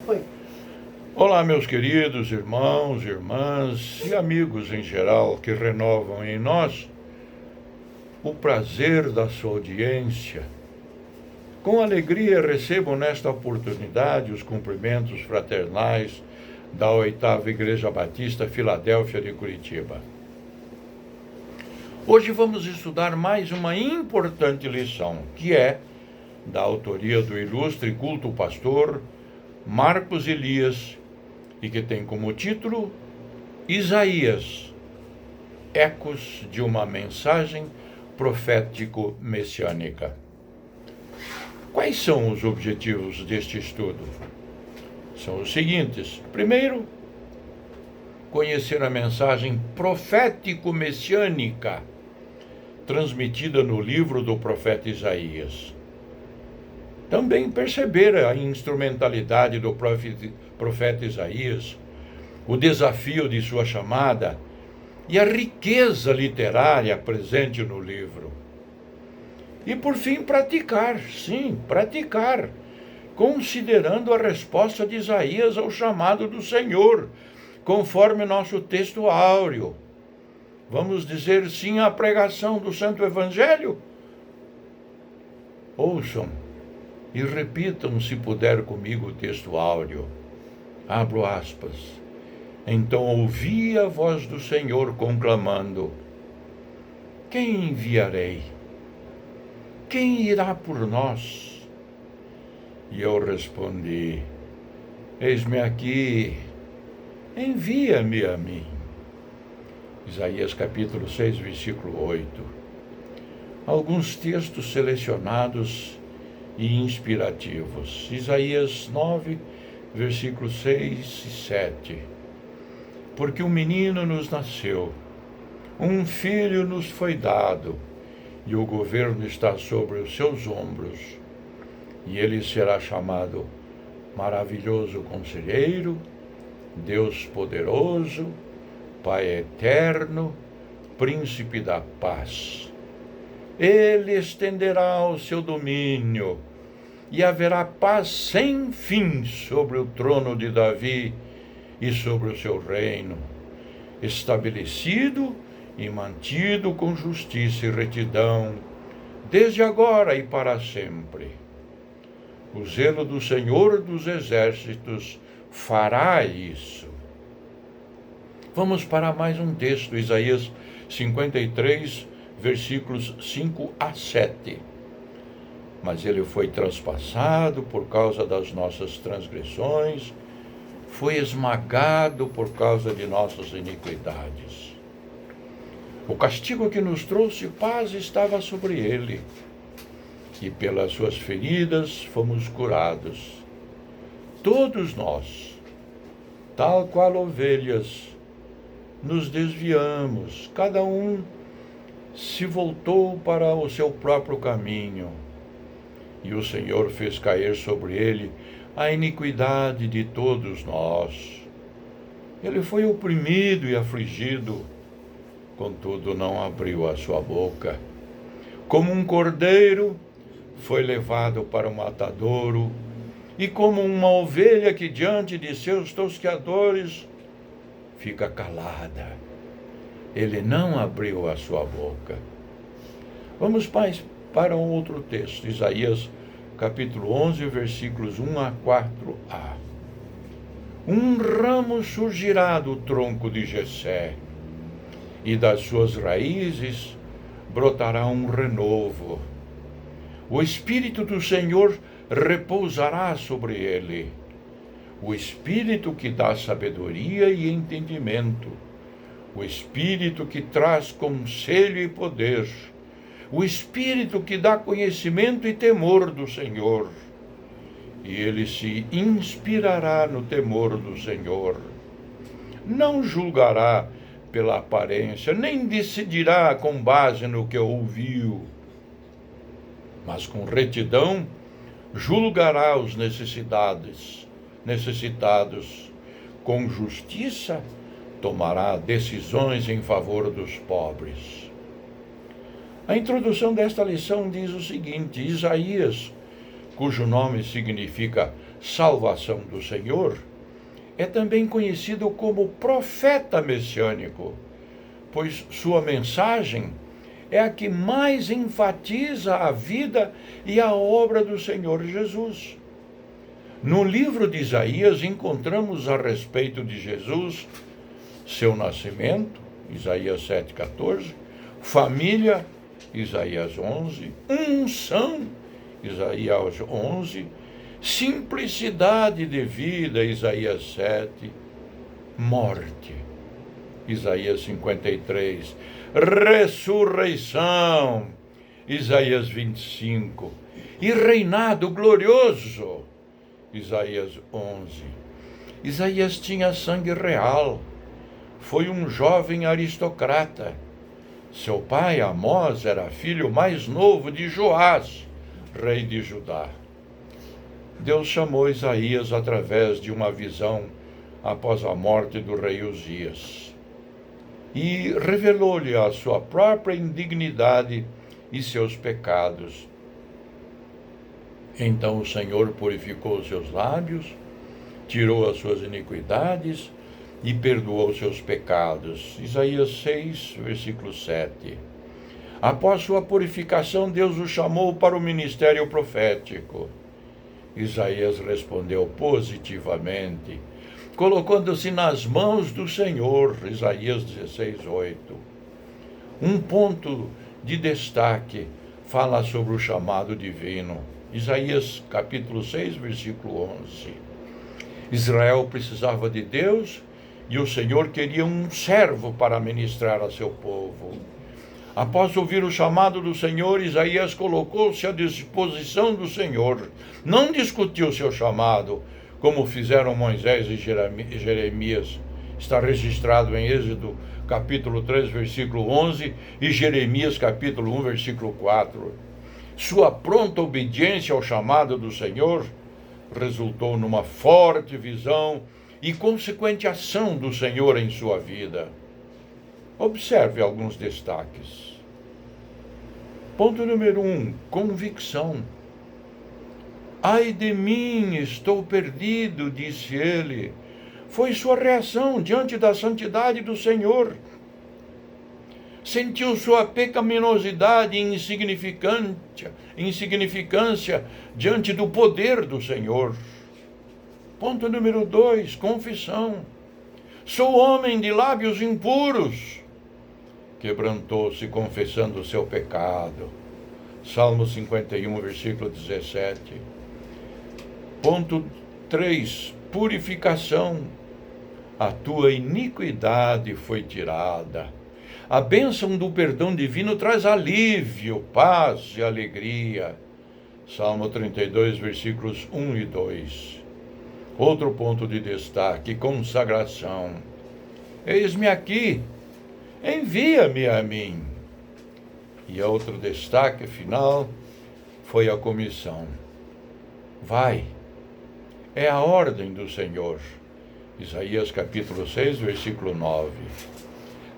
Oi. Olá, meus queridos irmãos, irmãs e amigos em geral que renovam em nós o prazer da sua audiência. Com alegria recebo nesta oportunidade os cumprimentos fraternais da 8ª Igreja Batista Filadélfia de Curitiba. Hoje vamos estudar mais uma importante lição, que é da autoria do ilustre culto pastor Marcos Elias, e que tem como título Isaías, ecos de uma mensagem profético-messiânica. Quais são os objetivos deste estudo? São os seguintes. Primeiro, conhecer a mensagem profético-messiânica transmitida no livro do profeta Isaías. Também perceber a instrumentalidade do profeta Isaías, o desafio de sua chamada e a riqueza literária presente no livro. E, por fim, praticar, considerando a resposta de Isaías ao chamado do Senhor, conforme nosso texto áureo. Vamos dizer sim à pregação do Santo Evangelho? Ouçam e repitam, se puder, comigo o texto áureo. Abro aspas. Então ouvi a voz do Senhor conclamando: quem enviarei? Quem irá por nós? E eu respondi: eis-me aqui, envia-me a mim. Isaías capítulo 6, versículo 8. Alguns textos selecionados e inspirativos. Isaías 9, versículos 6 e 7. Porque um menino nos nasceu, um filho nos foi dado, e o governo está sobre os seus ombros, e ele será chamado Maravilhoso Conselheiro, Deus Poderoso, Pai Eterno, Príncipe da Paz. Ele estenderá o seu domínio, e haverá paz sem fim sobre o trono de Davi e sobre o seu reino, estabelecido e mantido com justiça e retidão, desde agora e para sempre. O zelo do Senhor dos Exércitos fará isso. Vamos para mais um texto, Isaías 53, versículos 5 a 7. Mas ele foi transpassado por causa das nossas transgressões, foi esmagado por causa de nossas iniquidades. O castigo que nos trouxe paz estava sobre ele, e pelas suas feridas fomos curados. Todos nós, tal qual ovelhas, nos desviamos, cada um se voltou para o seu próprio caminho, e o Senhor fez cair sobre ele a iniquidade de todos nós. Ele foi oprimido e afligido, contudo não abriu a sua boca. Como um cordeiro, foi levado para o matadouro, e como uma ovelha que diante de seus tosqueadores fica calada, ele não abriu a sua boca. Vamos para um outro texto, Isaías capítulo 11, versículos 1 a 4a. Um ramo surgirá do tronco de Jessé, e das suas raízes brotará um renovo. O Espírito do Senhor repousará sobre ele, o Espírito que dá sabedoria e entendimento, o Espírito que traz conselho e poder, o Espírito que dá conhecimento e temor do Senhor. E ele se inspirará no temor do Senhor. Não julgará pela aparência, nem decidirá com base no que ouviu, mas com retidão julgará os necessitados, com justiça tomará decisões em favor dos pobres. A introdução desta lição diz o seguinte: Isaías, cujo nome significa salvação do Senhor, é também conhecido como profeta messiânico, pois sua mensagem é a que mais enfatiza a vida e a obra do Senhor Jesus. No livro de Isaías encontramos a respeito de Jesus, seu nascimento, Isaías 7,14, família, Isaías 11, unção, Isaías 11, simplicidade de vida, Isaías 7, morte, Isaías 53, ressurreição, Isaías 25, e reinado glorioso, Isaías 11. Isaías tinha sangue real, foi um jovem aristocrata. Seu pai, Amós, era filho mais novo de Joás, rei de Judá. Deus chamou Isaías através de uma visão após a morte do rei Uzias e revelou-lhe a sua própria indignidade e seus pecados. Então o Senhor purificou seus lábios, tirou as suas iniquidades e perdoou seus pecados. Isaías 6, versículo 7. Após sua purificação, Deus o chamou para o ministério profético. Isaías respondeu positivamente, colocando-se nas mãos do Senhor. Isaías 16, 8. Um ponto de destaque fala sobre o chamado divino. Isaías capítulo 6, versículo 11. Israel precisava de Deus e o Senhor queria um servo para ministrar a seu povo. Após ouvir o chamado do Senhor, Isaías colocou-se à disposição do Senhor. Não discutiu seu chamado, como fizeram Moisés e Jeremias. Está registrado em Êxodo capítulo 3, versículo 11 e Jeremias capítulo 1, versículo 4. Sua pronta obediência ao chamado do Senhor resultou numa forte visão e consequente ação do Senhor em sua vida. Observe alguns destaques. Ponto número 1, convicção. Ai de mim, estou perdido, disse ele. Foi sua reação diante da santidade do Senhor. Sentiu sua pecaminosidade e insignificância diante do poder do Senhor. Ponto número 2, confissão. Sou homem de lábios impuros. Quebrantou-se confessando o seu pecado. Salmo 51, versículo 17. Ponto 3, purificação. A tua iniquidade foi tirada. A bênção do perdão divino traz alívio, paz e alegria. Salmo 32, versículos 1 e 2. Outro ponto de destaque, consagração. Eis-me aqui, envia-me a mim. E outro destaque final foi a comissão. Vai, é a ordem do Senhor. Isaías capítulo 6, versículo 9.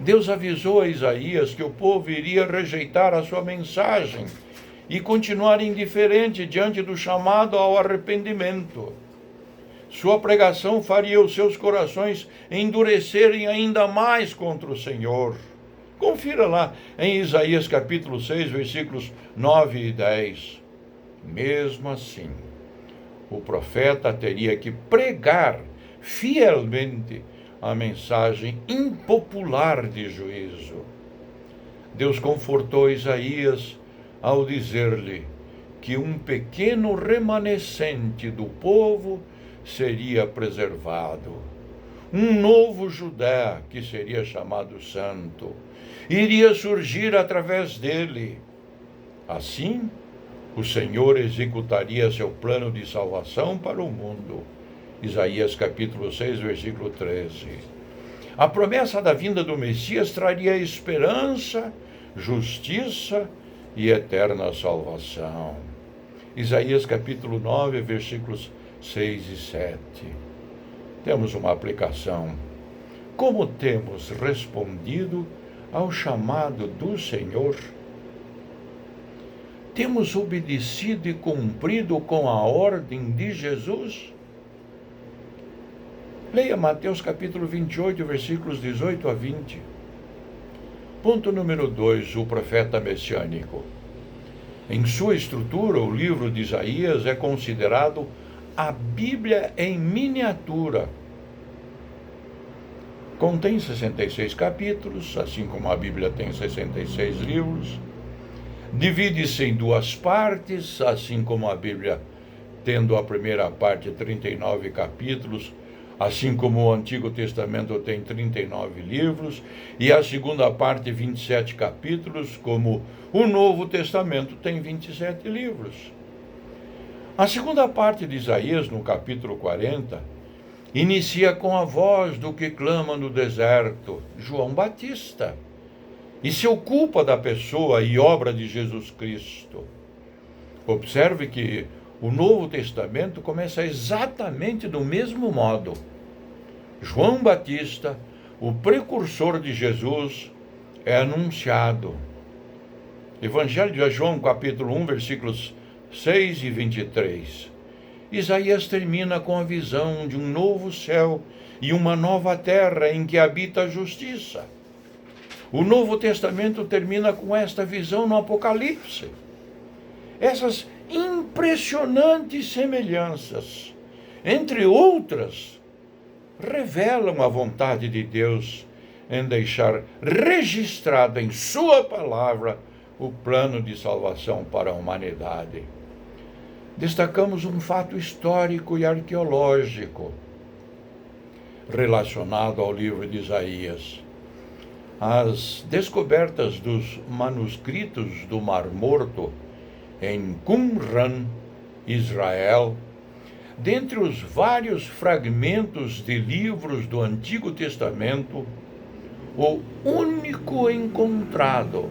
Deus avisou a Isaías que o povo iria rejeitar a sua mensagem e continuar indiferente diante do chamado ao arrependimento. Sua pregação faria os seus corações endurecerem ainda mais contra o Senhor. Confira lá em Isaías capítulo 6, versículos 9 e 10. Mesmo assim, o profeta teria que pregar fielmente a mensagem impopular de juízo. Deus confortou Isaías ao dizer-lhe que um pequeno remanescente do povo seria preservado. Um novo Judá, que seria chamado santo, iria surgir através dele. Assim, o Senhor executaria seu plano de salvação para o mundo. Isaías capítulo 6, versículo 13. A promessa da vinda do Messias traria esperança, justiça e eterna salvação. Isaías capítulo 9, versículos 6 e 7. Temos uma aplicação. Como temos respondido ao chamado do Senhor? Temos obedecido e cumprido com a ordem de Jesus? Leia Mateus capítulo 28, versículos 18 a 20. Ponto número 2, o profeta messiânico. Em sua estrutura, o livro de Isaías é considerado a Bíblia em miniatura. Contém 66 capítulos, assim como a Bíblia tem 66 livros. Divide-se em duas partes, assim como a Bíblia, tendo a primeira parte 39 capítulos, assim como o Antigo Testamento tem 39 livros, e a segunda parte 27 capítulos, como o Novo Testamento tem 27 livros. A segunda parte de Isaías, no capítulo 40, inicia com a voz do que clama no deserto, João Batista, e se ocupa da pessoa e obra de Jesus Cristo. Observe que o Novo Testamento começa exatamente do mesmo modo. João Batista, o precursor de Jesus, é anunciado. Evangelho de João, capítulo 1, versículos 6 e 23. Isaías termina com a visão de um novo céu e uma nova terra em que habita a justiça. O Novo Testamento termina com esta visão no Apocalipse. Essas impressionantes semelhanças, entre outras, revelam a vontade de Deus em deixar registrado em sua palavra o plano de salvação para a humanidade. Destacamos um fato histórico e arqueológico relacionado ao livro de Isaías. As descobertas dos manuscritos do Mar Morto em Qumran, Israel, dentre os vários fragmentos de livros do Antigo Testamento, o único encontrado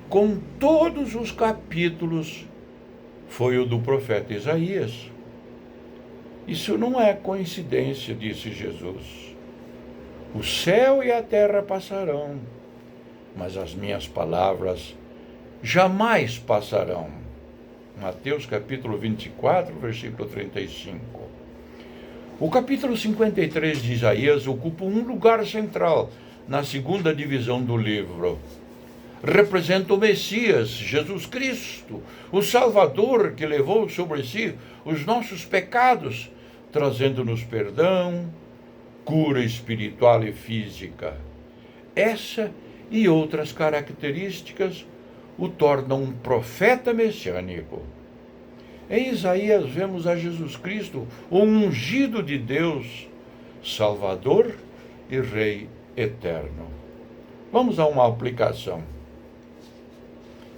com todos os capítulos foi o do profeta Isaías. Isso não é coincidência, disse Jesus. O céu e a terra passarão, mas as minhas palavras jamais passarão. Mateus capítulo 24, versículo 35. O capítulo 53 de Isaías ocupa um lugar central na segunda divisão do livro. Representa o Messias, Jesus Cristo, o Salvador que levou sobre si os nossos pecados, trazendo-nos perdão, cura espiritual e física. Essa e outras características o tornam um profeta messiânico. Em Isaías vemos a Jesus Cristo, o ungido de Deus, Salvador e Rei eterno. Vamos a uma aplicação.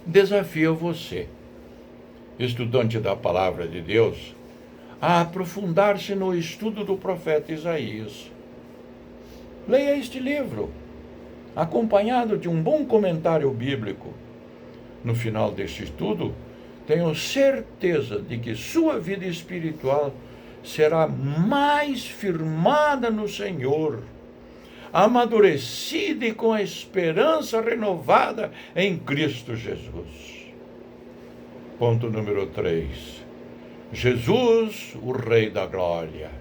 Desafio você, estudante da Palavra de Deus, a aprofundar-se no estudo do profeta Isaías. Leia este livro, acompanhado de um bom comentário bíblico. No final deste estudo, tenho certeza de que sua vida espiritual será mais firmada no Senhor, amadurecida e com a esperança renovada em Cristo Jesus. Ponto número 3. Jesus, o Rei da Glória.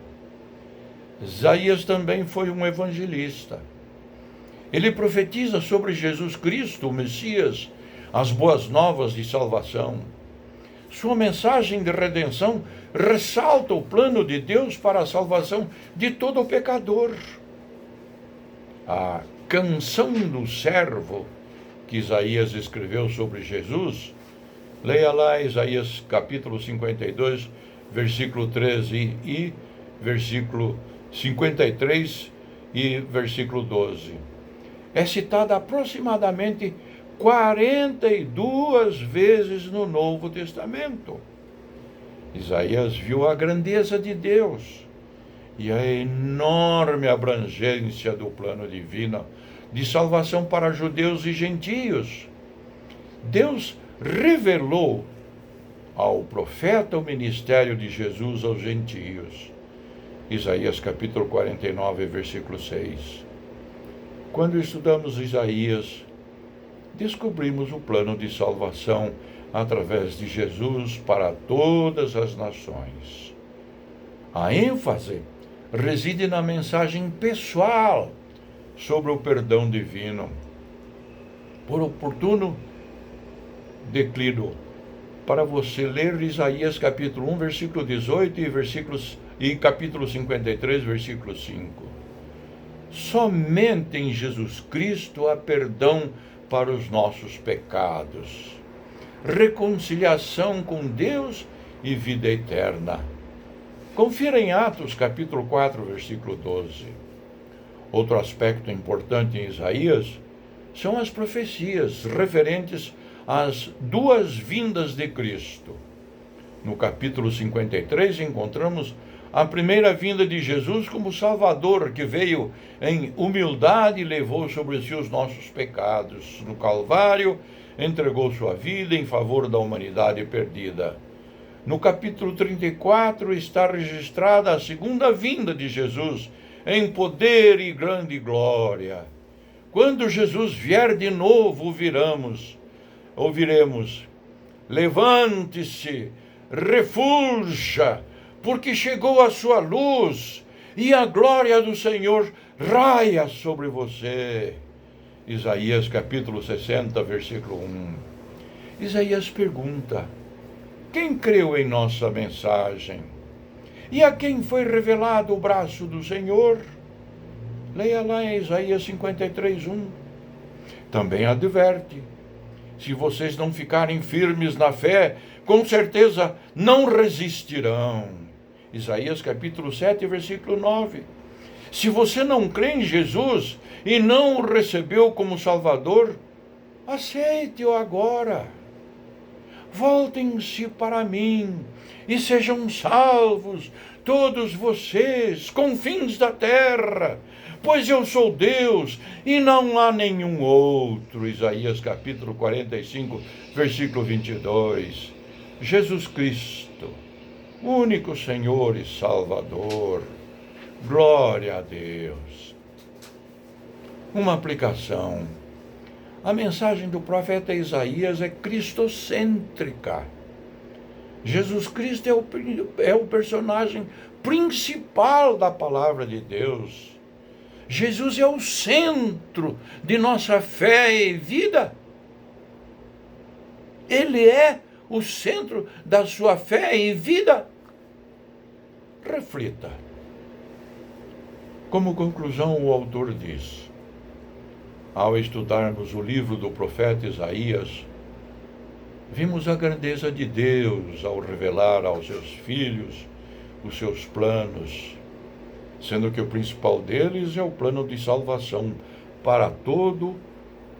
Isaías também foi um evangelista. Ele profetiza sobre Jesus Cristo, o Messias, as boas novas de salvação. Sua mensagem de redenção ressalta o plano de Deus para a salvação de todo pecador. A canção do servo que Isaías escreveu sobre Jesus, leia lá Isaías capítulo 52, versículo 13 e versículo 53 e versículo 12. É citada aproximadamente 42 vezes no Novo Testamento. Isaías viu a grandeza de Deus e a enorme abrangência do plano divino de salvação para judeus e gentios. Deus revelou ao profeta o ministério de Jesus aos gentios. Isaías capítulo 49, versículo 6. Quando estudamos Isaías, descobrimos o plano de salvação através de Jesus para todas as nações. A ênfase reside na mensagem pessoal sobre o perdão divino. Por oportuno, declino para você ler Isaías capítulo 1, versículo 18 e capítulo 53, versículo 5. Somente em Jesus Cristo há perdão para os nossos pecados, reconciliação com Deus e vida eterna. Confira em Atos capítulo 4, versículo 12. Outro aspecto importante em Isaías são as profecias referentes às duas vindas de Cristo. No capítulo 53 encontramos a primeira vinda de Jesus como Salvador, que veio em humildade e levou sobre si os nossos pecados. No Calvário, entregou sua vida em favor da humanidade perdida. No capítulo 34 está registrada a segunda vinda de Jesus, em poder e grande glória. Quando Jesus vier de novo, ouviremos: levante-se, refulja, porque chegou a sua luz e a glória do Senhor raia sobre você. Isaías capítulo 60, versículo 1. Isaías pergunta: quem creu em nossa mensagem? E a quem foi revelado o braço do Senhor? Leia lá em Isaías 53, 1. Também adverte: se vocês não ficarem firmes na fé, com certeza não resistirão. Isaías capítulo 7, versículo 9. Se você não crê em Jesus e não o recebeu como Salvador, aceite-o agora. Voltem-se para mim e sejam salvos, todos vocês, confins da terra, pois eu sou Deus e não há nenhum outro. Isaías capítulo 45, versículo 22. Jesus Cristo, único Senhor e Salvador. Glória a Deus. Uma aplicação. A mensagem do profeta Isaías é cristocêntrica. Jesus Cristo é o personagem principal da palavra de Deus. Jesus é o centro de nossa fé e vida. Ele é o centro da sua fé e vida. Reflita. Como conclusão, o autor diz: ao estudarmos o livro do profeta Isaías, vimos a grandeza de Deus ao revelar aos seus filhos os seus planos, sendo que o principal deles é o plano de salvação para todo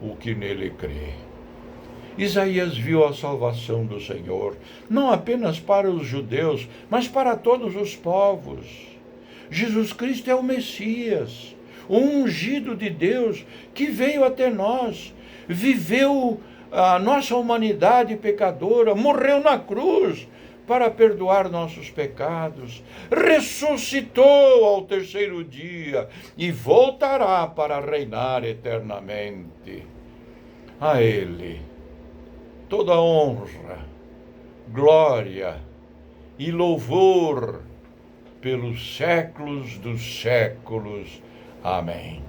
o que nele crê. Isaías viu a salvação do Senhor, não apenas para os judeus, mas para todos os povos. Jesus Cristo é o Messias, o ungido de Deus, que veio até nós, viveu a nossa humanidade pecadora, morreu na cruz para perdoar nossos pecados, ressuscitou ao terceiro dia e voltará para reinar eternamente. A Ele toda honra, glória e louvor pelos séculos dos séculos. Amém.